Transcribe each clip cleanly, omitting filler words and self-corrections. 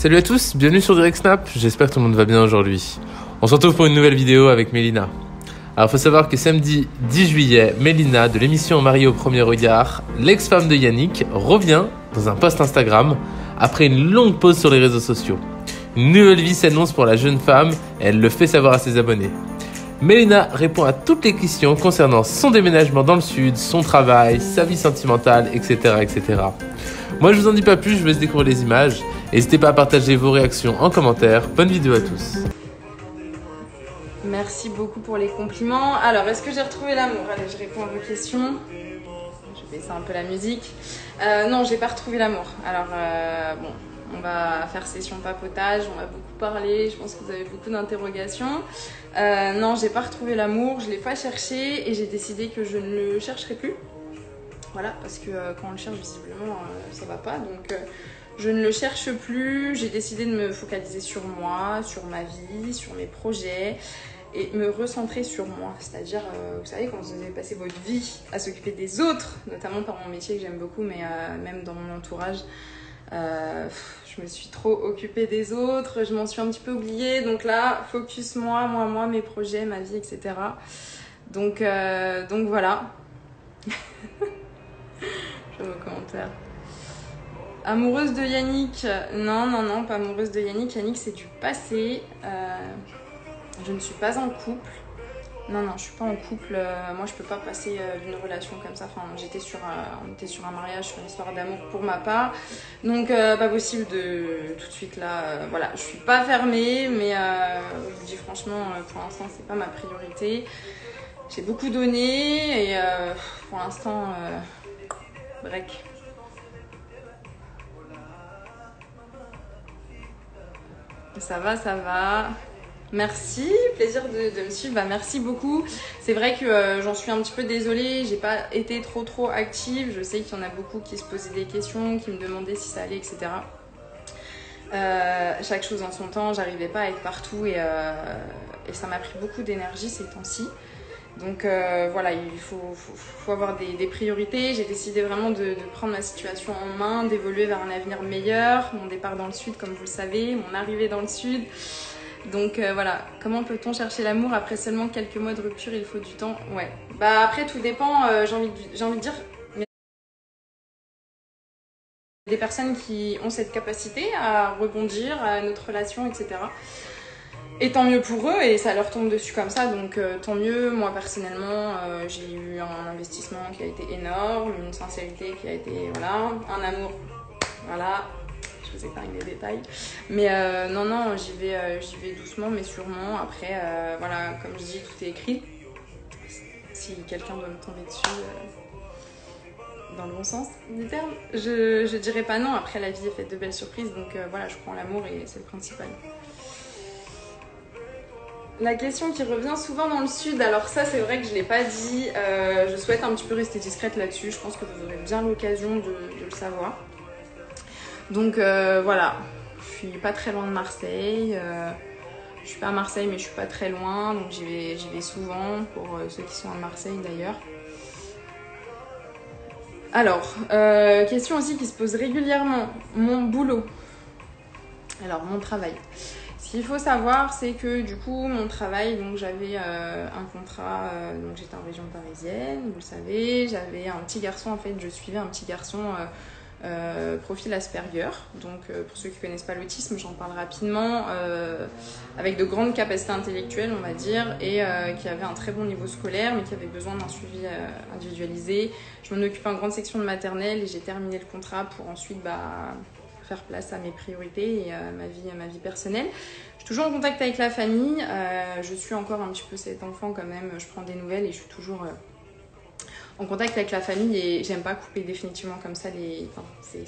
Salut à tous, bienvenue sur Direct Snap, j'espère que tout le monde va bien aujourd'hui. On se retrouve pour une nouvelle vidéo avec Mélina. Alors faut savoir que samedi 10 juillet, Mélina de l'émission Mariée au premier regard, l'ex-femme de Yannick, revient dans un post Instagram après une longue pause sur les réseaux sociaux. Une nouvelle vie s'annonce pour la jeune femme et elle le fait savoir à ses abonnés. Mélina répond à toutes les questions concernant son déménagement dans le sud, son travail, sa vie sentimentale, etc. etc. Moi je vous en dis pas plus, je vous laisse découvrir les images. N'hésitez pas à partager vos réactions en commentaire. Bonne vidéo à tous. Merci beaucoup pour les compliments. Alors, est-ce que j'ai retrouvé l'amour? Allez, je réponds à vos questions. Je baisse un peu la musique. Non, j'ai pas retrouvé l'amour. Alors, bon, on va faire session papotage, on va beaucoup parler. Je pense que vous avez beaucoup d'interrogations. Non, j'ai pas retrouvé l'amour, je l'ai pas cherché et j'ai décidé que je ne le chercherai plus. Voilà, parce que quand on le cherche, visiblement, ça va pas. Donc, je ne le cherche plus. J'ai décidé de me focaliser sur moi, sur ma vie, sur mes projets et me recentrer sur moi. C'est-à-dire, vous savez, quand vous avez passé votre vie à s'occuper des autres, notamment par mon métier que j'aime beaucoup, mais même dans mon entourage, je me suis trop occupée des autres, je m'en suis un petit peu oubliée. Donc là, focus moi, mes projets, ma vie, etc. Donc voilà. Je vos commentaires. Amoureuse de Yannick? Non, pas amoureuse de Yannick. Yannick, c'est du passé. Je ne suis pas en couple. Non, je suis pas en couple. Moi, je peux pas passer d'une relation comme ça. Enfin, on était sur un mariage, sur une histoire d'amour pour ma part. Donc, pas possible de tout de suite là. Voilà, je suis pas fermée, mais je vous dis franchement, pour l'instant, c'est pas ma priorité. J'ai beaucoup donné et pour l'instant, break. Ça va. Merci, plaisir de me suivre. Bah, merci beaucoup. C'est vrai que j'en suis un petit peu désolée. J'ai pas été trop active. Je sais qu'il y en a beaucoup qui se posaient des questions, qui me demandaient si ça allait, etc. Chaque chose en son temps. J'arrivais pas à être partout et ça m'a pris beaucoup d'énergie ces temps-ci. Donc voilà, il faut avoir des priorités. J'ai décidé vraiment de prendre ma situation en main, d'évoluer vers un avenir meilleur. Mon départ dans le sud, comme vous le savez, mon arrivée dans le sud. Donc voilà, comment peut-on chercher l'amour après seulement quelques mois de rupture? Il faut du temps. Ouais. Bah après, tout dépend, j'ai envie de dire. Des personnes qui ont cette capacité à rebondir à notre relation, etc. Et tant mieux pour eux, et ça leur tombe dessus comme ça, donc tant mieux. Moi personnellement, j'ai eu un investissement qui a été énorme, une sincérité qui a été, voilà, un amour, voilà, je vous épargne les détails. Mais non, j'y vais doucement mais sûrement. Après, voilà, comme je dis, tout est écrit. Si quelqu'un doit me tomber dessus, dans le bon sens du terme, je dirais pas non. Après, la vie est faite de belles surprises, donc voilà, je prends l'amour et c'est le principal. La question qui revient souvent dans le sud, alors ça c'est vrai que je ne l'ai pas dit, je souhaite un petit peu rester discrète là-dessus, je pense que vous aurez bien l'occasion de le savoir. Donc voilà, je suis pas très loin de Marseille, je suis pas à Marseille mais je suis pas très loin, donc j'y vais souvent, pour ceux qui sont à Marseille d'ailleurs. Alors, question aussi qui se pose régulièrement, mon boulot, alors mon travail. Ce qu'il faut savoir, c'est que du coup, mon travail, donc j'avais un contrat, donc j'étais en région parisienne, vous le savez, j'avais un petit garçon, en fait, je suivais un petit garçon profil Asperger. Donc pour ceux qui ne connaissent pas l'autisme, j'en parle rapidement, avec de grandes capacités intellectuelles, on va dire, et qui avait un très bon niveau scolaire, mais qui avait besoin d'un suivi individualisé. Je m'en occupe en grande section de maternelle et j'ai terminé le contrat pour ensuite faire place à mes priorités et à ma vie personnelle. Je suis toujours en contact avec la famille, je suis encore un petit peu cet enfant quand même, je prends des nouvelles et je suis toujours en contact avec la famille et j'aime pas couper définitivement comme ça c'est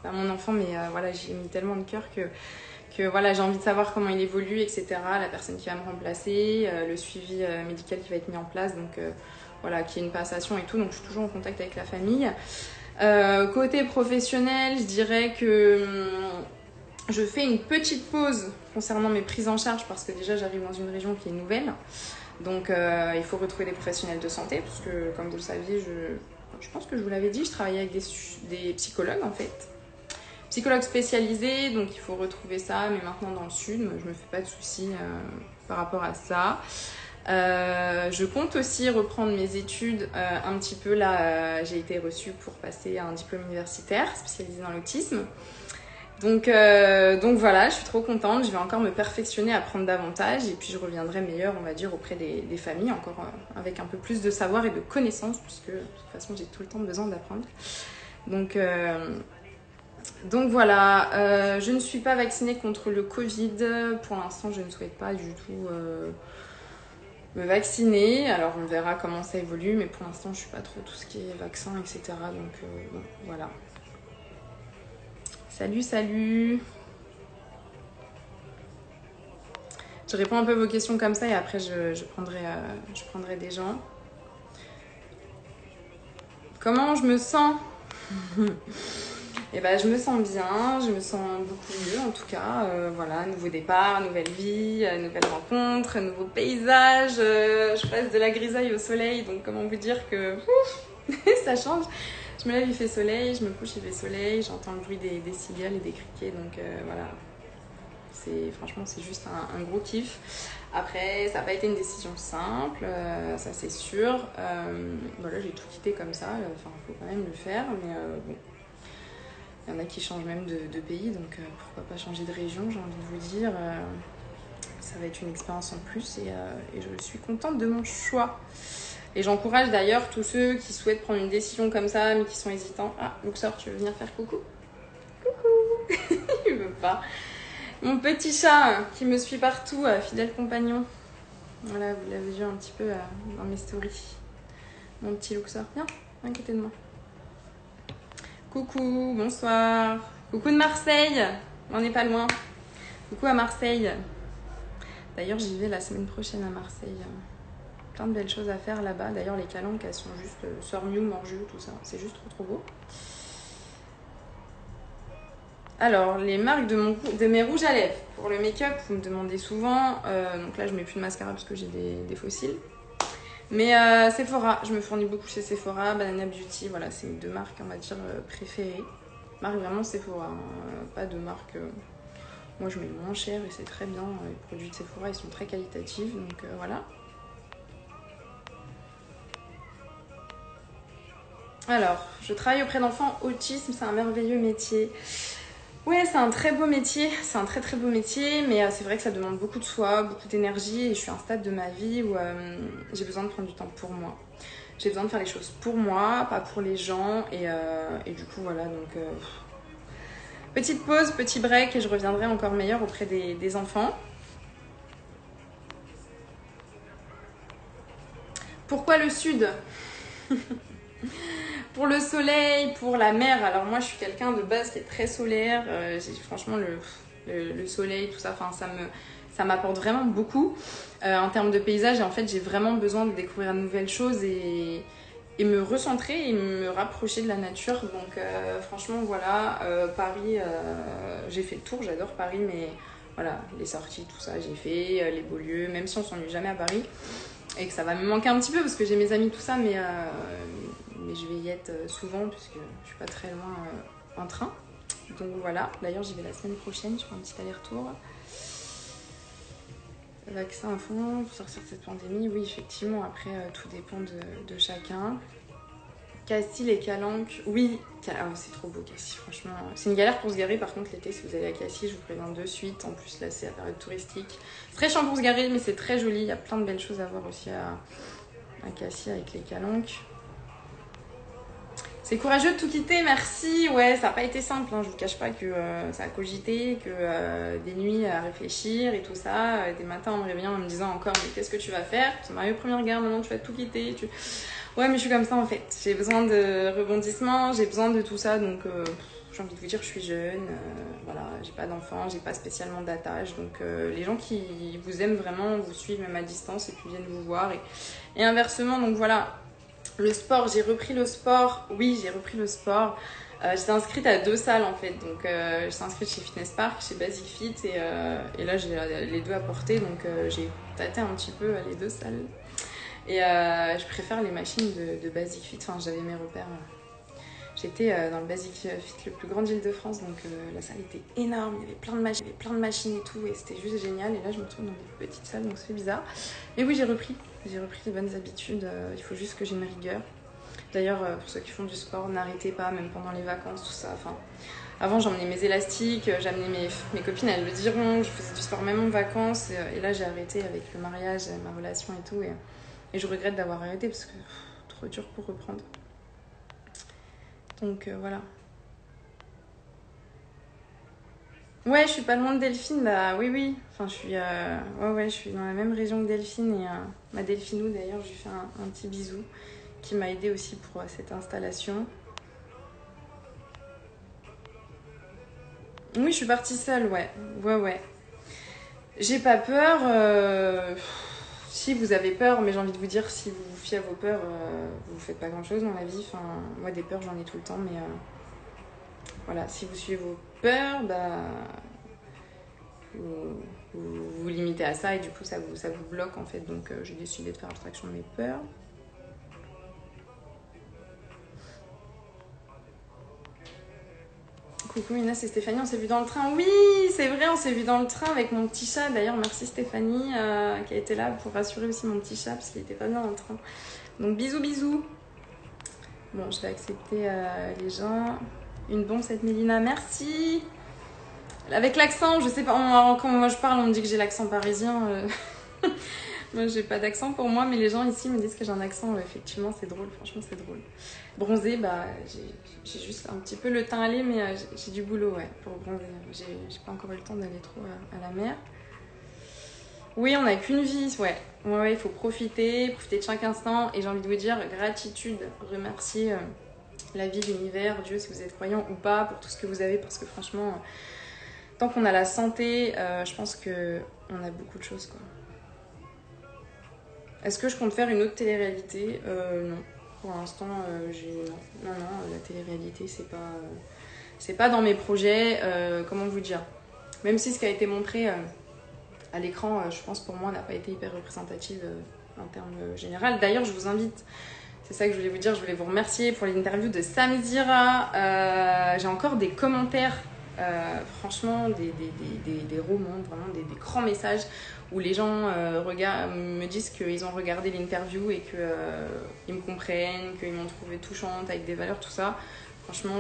pas mon enfant, mais voilà, j'ai mis tellement de cœur que voilà, j'ai envie de savoir comment il évolue, etc. La personne qui va me remplacer, le suivi médical qui va être mis en place, donc voilà, qui est une passation et tout, donc je suis toujours en contact avec la famille. Côté professionnel, je dirais que je fais une petite pause concernant mes prises en charge parce que déjà j'arrive dans une région qui est nouvelle, donc il faut retrouver des professionnels de santé parce que comme vous le saviez, je pense que je vous l'avais dit, je travaillais avec des psychologues en fait. psychologue spécialisée, donc il faut retrouver ça, mais maintenant dans le sud, moi, je me fais pas de soucis par rapport à ça. Je compte aussi reprendre mes études un petit peu là. J'ai été reçue pour passer un diplôme universitaire spécialisé dans l'autisme. Donc voilà, je suis trop contente. Je vais encore me perfectionner, apprendre davantage et puis je reviendrai meilleure, on va dire, auprès des familles, encore avec un peu plus de savoir et de connaissances, puisque de toute façon j'ai tout le temps besoin d'apprendre. Donc voilà, je ne suis pas vaccinée contre le Covid. Pour l'instant, je ne souhaite pas du tout me vacciner. Alors on verra comment ça évolue, mais pour l'instant je suis pas trop tout ce qui est vaccin, etc. Donc bon, voilà. Salut. Je réponds un peu à vos questions comme ça et après je prendrai des gens. Comment je me sens? Et ben, je me sens bien, je me sens beaucoup mieux en tout cas. Voilà, nouveau départ, nouvelle vie, nouvelle rencontre, nouveau paysage. Je passe de la grisaille au soleil, donc comment vous dire que ça change. Je me lève, il fait soleil, je me couche, il fait soleil, j'entends le bruit des cigales et des criquets, donc voilà. Franchement, c'est juste un gros kiff. Après, ça n'a pas été une décision simple, ça c'est sûr. Voilà, j'ai tout quitté comme ça, enfin, il faut quand même le faire, mais bon. Il y en a qui changent même de pays, donc pourquoi pas changer de région, j'ai envie de vous dire. Ça va être une expérience en plus et je suis contente de mon choix. Et j'encourage d'ailleurs tous ceux qui souhaitent prendre une décision comme ça, mais qui sont hésitants. Ah, Luxor, tu veux venir faire coucou? Coucou. Il veut pas. Mon petit chat qui me suit partout, fidèle compagnon. Voilà, vous l'avez vu un petit peu dans mes stories. Mon petit Luxor, viens à côté de moi. Coucou, bonsoir. Coucou de Marseille, on n'est pas loin. Coucou à Marseille. D'ailleurs, j'y vais la semaine prochaine à Marseille. Plein de belles choses à faire là-bas. D'ailleurs, les calanques, elles sont juste Sœur Miou, Morjou, tout ça. C'est juste trop beau. Alors, les marques de mes rouges à lèvres. Pour le make-up, vous me demandez souvent. Donc là, je mets plus de mascara parce que j'ai des fossiles. Mais Sephora, je me fournis beaucoup chez Sephora, Banana Beauty, voilà, c'est mes deux marques, on va dire, préférées. Marque vraiment Sephora, hein, pas de marque... moi, je mets moins cher et c'est très bien. Les produits de Sephora, ils sont très qualitatifs, donc voilà. Alors, je travaille auprès d'enfants autisme, c'est un merveilleux métier. Ouais, c'est un très beau métier, c'est un très beau métier, mais c'est vrai que ça demande beaucoup de soi, beaucoup d'énergie et je suis à un stade de ma vie où j'ai besoin de prendre du temps pour moi. J'ai besoin de faire les choses pour moi, pas pour les gens et du coup voilà, donc petite pause, petit break et je reviendrai encore meilleure auprès des enfants. Pourquoi le sud? Pour le soleil, pour la mer, alors moi je suis quelqu'un de base qui est très solaire, franchement le soleil, tout ça, ça m'apporte vraiment beaucoup en termes de paysage et en fait j'ai vraiment besoin de découvrir de nouvelles choses et me recentrer et me rapprocher de la nature, donc franchement voilà, Paris, j'ai fait le tour, j'adore Paris, mais voilà, les sorties, tout ça j'ai fait, les beaux lieux, même si on s'ennuie jamais à Paris et que ça va me manquer un petit peu parce que j'ai mes amis, tout ça, mais je vais y être souvent puisque je suis pas très loin en train. Donc voilà, d'ailleurs j'y vais la semaine prochaine, je fais un petit aller-retour. Vaccin à fond, pour sortir de cette pandémie, oui effectivement, après tout dépend de chacun. Castille et Calanque, oui, c'est trop beau Castille, franchement. C'est une galère pour se garer par contre l'été, si vous allez à Castille, je vous préviens de suite. En plus là c'est la période touristique. C'est très chiant pour se garer mais c'est très joli, il y a plein de belles choses à voir aussi à Castille avec les Calanques. C'est courageux de tout quitter, merci. Ouais, ça n'a pas été simple, hein. Je vous cache pas que ça a cogité, que des nuits à réfléchir et tout ça. Des matins en me réveillant en me disant encore, mais qu'est-ce que tu vas faire? C'est Mario Première Guerre, maintenant tu vas tout quitter. Ouais, mais je suis comme ça en fait. J'ai besoin de rebondissement, j'ai besoin de tout ça. Donc j'ai envie de vous dire, je suis jeune. Voilà, j'ai pas d'enfant, j'ai pas spécialement d'attache. Donc les gens qui vous aiment vraiment vous suivent même à distance et puis viennent vous voir. Et inversement, donc voilà. Le sport, j'ai repris le sport. Oui, j'ai repris le sport. J'étais inscrite à 2 salles en fait. Donc, j'étais inscrite chez Fitness Park, chez Basic Fit. Et là, j'ai les deux à porter. Donc, j'ai tâté un petit peu les 2 salles. Et je préfère les machines de Basic Fit. Enfin, j'avais mes repères J'étais dans le Basic Fit le plus grand d'Île-de-France, donc la salle était énorme, il y avait plein de machines et tout, et c'était juste génial. Et là, je me retrouve dans des petites salles, donc c'est bizarre. Mais oui, j'ai repris des bonnes habitudes, il faut juste que j'ai une rigueur. D'ailleurs, pour ceux qui font du sport, n'arrêtez pas, même pendant les vacances, tout ça. Enfin, avant, j'emmenais mes élastiques, j'amenais mes copines, elles le diront, je faisais du sport même en vacances. Et là, j'ai arrêté avec le mariage, ma relation et tout. Et je regrette d'avoir arrêté parce que trop dur pour reprendre. Donc voilà. Ouais, je suis pas loin de Delphine, bah oui. Enfin, je suis dans la même région que Delphine et ma Delphinou d'ailleurs, je lui fais un petit bisou qui m'a aidé aussi pour cette installation. Oui, je suis partie seule, ouais. J'ai pas peur. Si vous avez peur, mais j'ai envie de vous dire, si vous vous fiez à vos peurs, vous faites pas grand chose dans la vie. Enfin, moi, des peurs, j'en ai tout le temps, mais voilà, si vous suivez vos peurs, bah, vous limitez à ça et du coup, ça vous bloque en fait. Donc, j'ai décidé de faire abstraction de mes peurs. Coucou Ina, c'est Stéphanie, on s'est vu dans le train. Oui, c'est vrai, on s'est vu dans le train avec mon petit chat. D'ailleurs, merci Stéphanie qui a été là pour rassurer aussi mon petit chat parce qu'il était pas bien dans le train. Donc bisous. Bon, je vais accepter les gens. Une bombe cette Mélina, merci. Avec l'accent, je sais pas, quand moi je parle, on me dit que j'ai l'accent parisien. Moi, j'ai pas d'accent pour moi, mais les gens ici me disent que j'ai un accent. Effectivement, c'est drôle, franchement, c'est drôle. Bronzer, bah, j'ai juste un petit peu le teint allé, mais j'ai du boulot, ouais, pour bronzer. J'ai pas encore eu le temps d'aller trop à la mer. Oui, on n'a qu'une vie, ouais. Ouais, il faut profiter de chaque instant. Et j'ai envie de vous dire, gratitude, remercier la vie, l'univers, Dieu, si vous êtes croyant ou pas, pour tout ce que vous avez, parce que franchement, tant qu'on a la santé, je pense qu'on a beaucoup de choses, quoi. Est-ce que je compte faire une autre télé-réalité ? Non. Pour l'instant, non, la télé-réalité, c'est pas dans mes projets. Comment vous dire ? Même si ce qui a été montré à l'écran, je pense pour moi, n'a pas été hyper représentative en termes général. D'ailleurs, je vous invite, c'est ça que je voulais vous dire, je voulais vous remercier pour l'interview de Samzira. J'ai encore des commentaires, franchement, des romans, vraiment des grands messages où les gens me disent qu'ils ont regardé l'interview et qu'ils me comprennent, qu'ils m'ont trouvée touchante avec des valeurs, tout ça. Franchement,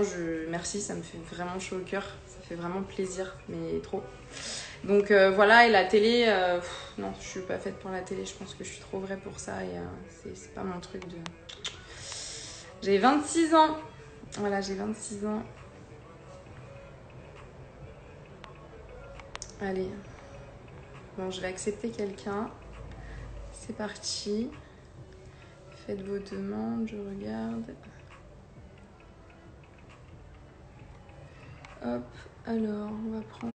merci, ça me fait vraiment chaud au cœur, ça fait vraiment plaisir, mais trop. Donc voilà, et la télé, non, je suis pas faite pour la télé, je pense que je suis trop vraie pour ça et c'est pas mon truc de... J'ai 26 ans, voilà, j'ai 26 ans. Allez, bon, je vais accepter quelqu'un, c'est parti. Faites vos demandes, je regarde. Hop, alors, on va prendre...